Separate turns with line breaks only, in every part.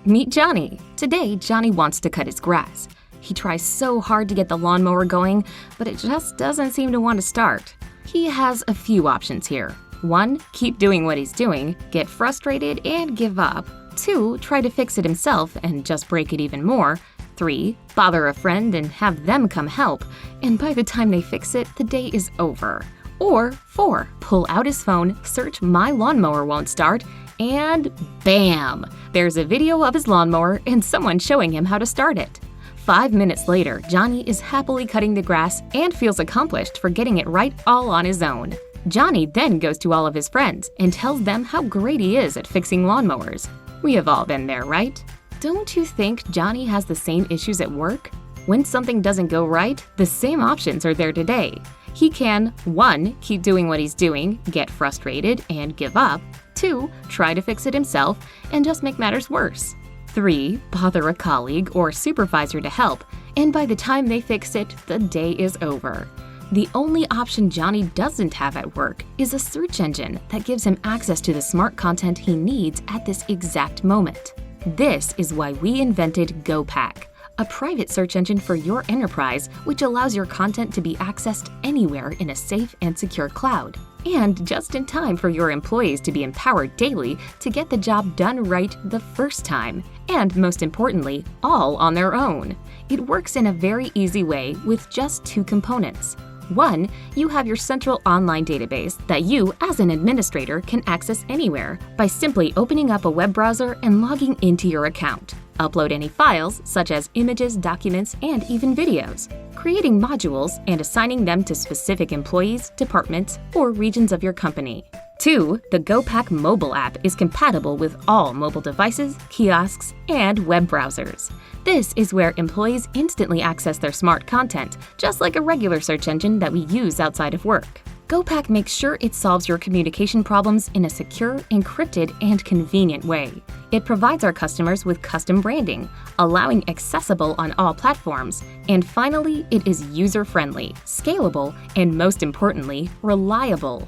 Meet Johnny. Today, Johnny wants to cut his grass. He tries so hard to get the lawnmower going, but it just doesn't seem to want to start. He has a few options here. 1. Keep doing what he's doing, get frustrated, and give up. 2. Try to fix it himself and just break it even more. 3. Bother a friend and have them come help, and by the time they fix it, the day is over. Or 4. Pull out his phone, search "My lawnmower won't start," and bam! There's a video of his lawnmower and someone showing him how to start it. 5 minutes later, Johnny is happily cutting the grass and feels accomplished for getting it right all on his own. Johnny then goes to all of his friends and tells them how great he is at fixing lawnmowers. We have all been there, right? Don't you think Johnny has the same issues at work? When something doesn't go right, the same options are there today. He can 1. Keep doing what he's doing, get frustrated, and give up. 2. Try to fix it himself and just make matters worse. 3. Bother a colleague or supervisor to help, and by the time they fix it, the day is over. The only option Johnny doesn't have at work is a search engine that gives him access to the smart content he needs at this exact moment. This is why we invented GoPack, a private search engine for your enterprise which allows your content to be accessed anywhere in a safe and secure cloud, and just in time for your employees to be empowered daily to get the job done right the first time, and most importantly, all on their own. It works in a very easy way with just 2 components. 1. You have your central online database that you, as an administrator, can access anywhere by simply opening up a web browser and logging into your account. Upload any files, such as images, documents, and even videos. Creating modules and assigning them to specific employees, departments, or regions of your company. 2. The GoPack mobile app is compatible with all mobile devices, kiosks, and web browsers. This is where employees instantly access their smart content, just like a regular search engine that we use outside of work. GoPack makes sure it solves your communication problems in a secure, encrypted, and convenient way. It provides our customers with custom branding, allowing accessible on all platforms. And finally, it is user-friendly, scalable, and most importantly, reliable.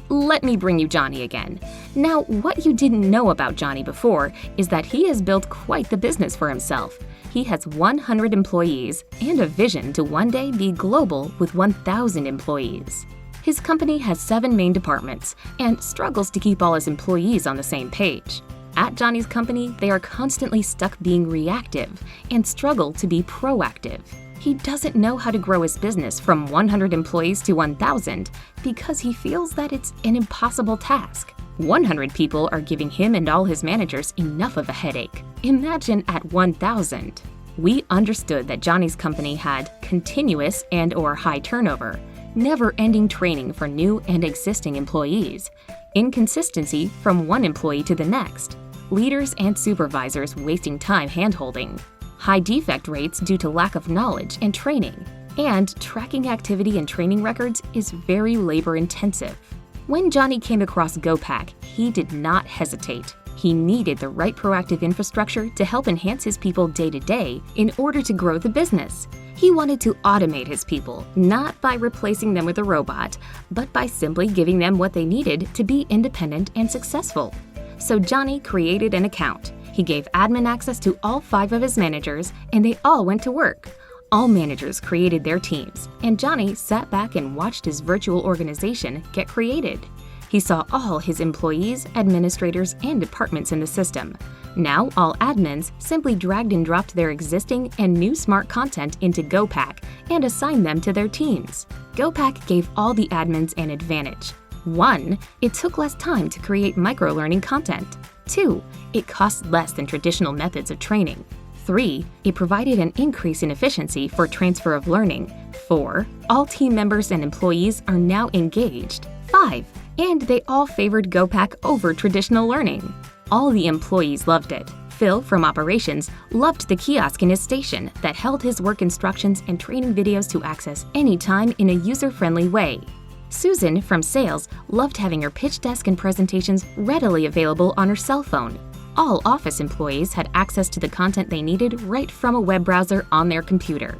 Let me bring you Johnny again. Now, what you didn't know about Johnny before is that he has built quite the business for himself. He has 100 employees and a vision to one day be global with 1,000 employees. His company has 7 main departments and struggles to keep all his employees on the same page. At Johnny's company, they are constantly stuck being reactive and struggle to be proactive. He doesn't know how to grow his business from 100 employees to 1,000 because he feels that it's an impossible task. 100 people are giving him and all his managers enough of a headache. Imagine at 1,000. We understood that Johnny's company had continuous and/or high turnover, never-ending training for new and existing employees, inconsistency from one employee to the next, leaders and supervisors wasting time hand-holding, high defect rates due to lack of knowledge and training, and tracking activity and training records is very labor-intensive. When Johnny came across GoPack, he did not hesitate. He needed the right proactive infrastructure to help enhance his people day to day in order to grow the business. He wanted to automate his people, not by replacing them with a robot, but by simply giving them what they needed to be independent and successful. So Johnny created an account. He gave admin access to all 5 of his managers, and they all went to work. All managers created their teams, and Johnny sat back and watched his virtual organization get created. He saw all his employees, administrators, and departments in the system. Now, all admins simply dragged and dropped their existing and new smart content into GoPack and assigned them to their teams. GoPack gave all the admins an advantage. 1. It took less time to create micro-learning content. 2. It cost less than traditional methods of training. 3. It provided an increase in efficiency for transfer of learning. 4. All team members and employees are now engaged. 5. And they all favored GoPack over traditional learning. All the employees loved it. Phil from operations loved the kiosk in his station that held his work instructions and training videos to access anytime in a user-friendly way. Susan from sales loved having her pitch deck and presentations readily available on her cell phone. All office employees had access to the content they needed right from a web browser on their computer.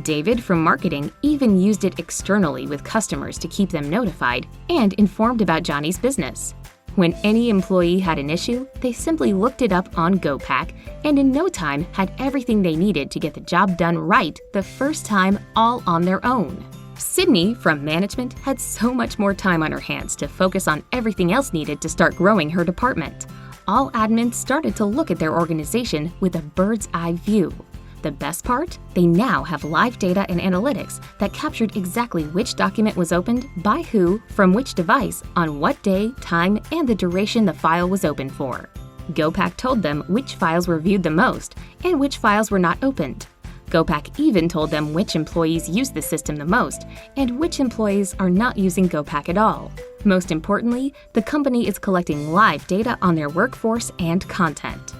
David from marketing even used it externally with customers to keep them notified and informed about Johnny's business. When any employee had an issue, they simply looked it up on GoPack and in no time had everything they needed to get the job done right the first time, all on their own. Sydney, from management, had so much more time on her hands to focus on everything else needed to start growing her department. All admins started to look at their organization with a bird's eye view. The best part? They now have live data and analytics that captured exactly which document was opened, by who, from which device, on what day, time, and the duration the file was opened for. GoPack told them which files were viewed the most and which files were not opened. GoPack even told them which employees use the system the most and which employees are not using GoPack at all. Most importantly, the company is collecting live data on their workforce and content.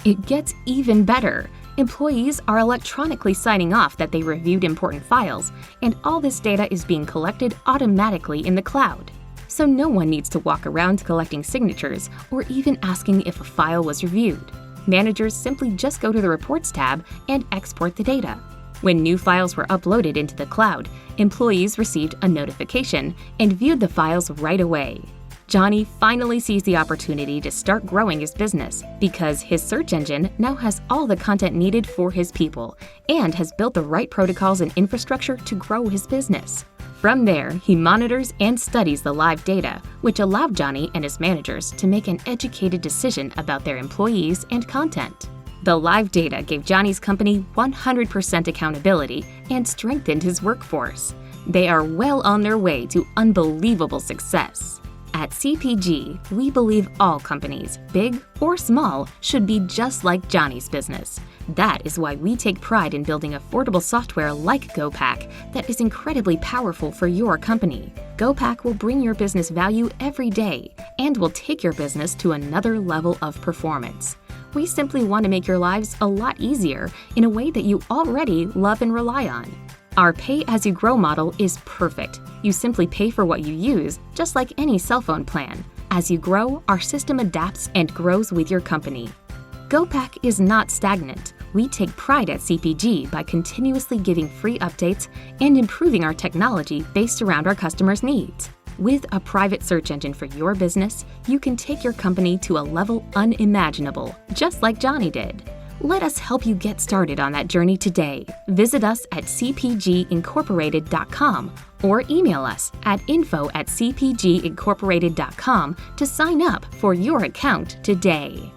It gets even better. Employees are electronically signing off that they reviewed important files, and all this data is being collected automatically in the cloud. So no one needs to walk around collecting signatures or even asking if a file was reviewed. Managers simply just go to the Reports tab and export the data. When new files were uploaded into the cloud, employees received a notification and viewed the files right away. Johnny finally sees the opportunity to start growing his business because his search engine now has all the content needed for his people and has built the right protocols and infrastructure to grow his business. From there, he monitors and studies the live data, which allowed Johnny and his managers to make an educated decision about their employees and content. The live data gave Johnny's company 100% accountability and strengthened his workforce. They are well on their way to unbelievable success. At CPG, we believe all companies, big or small, should be just like Johnny's business. That is why we take pride in building affordable software like GoPack that is incredibly powerful for your company. GoPack will bring your business value every day and will take your business to another level of performance. We simply want to make your lives a lot easier in a way that you already love and rely on. Our pay-as-you-grow model is perfect. You simply pay for what you use, just like any cell phone plan. As you grow, our system adapts and grows with your company. GoPack is not stagnant. We take pride at CPG by continuously giving free updates and improving our technology based around our customers' needs. With a private search engine for your business, you can take your company to a level unimaginable, just like Johnny did. Let us help you get started on that journey today. Visit us at cpgincorporated.com or email us at info@cpgincorporated.com to sign up for your account today.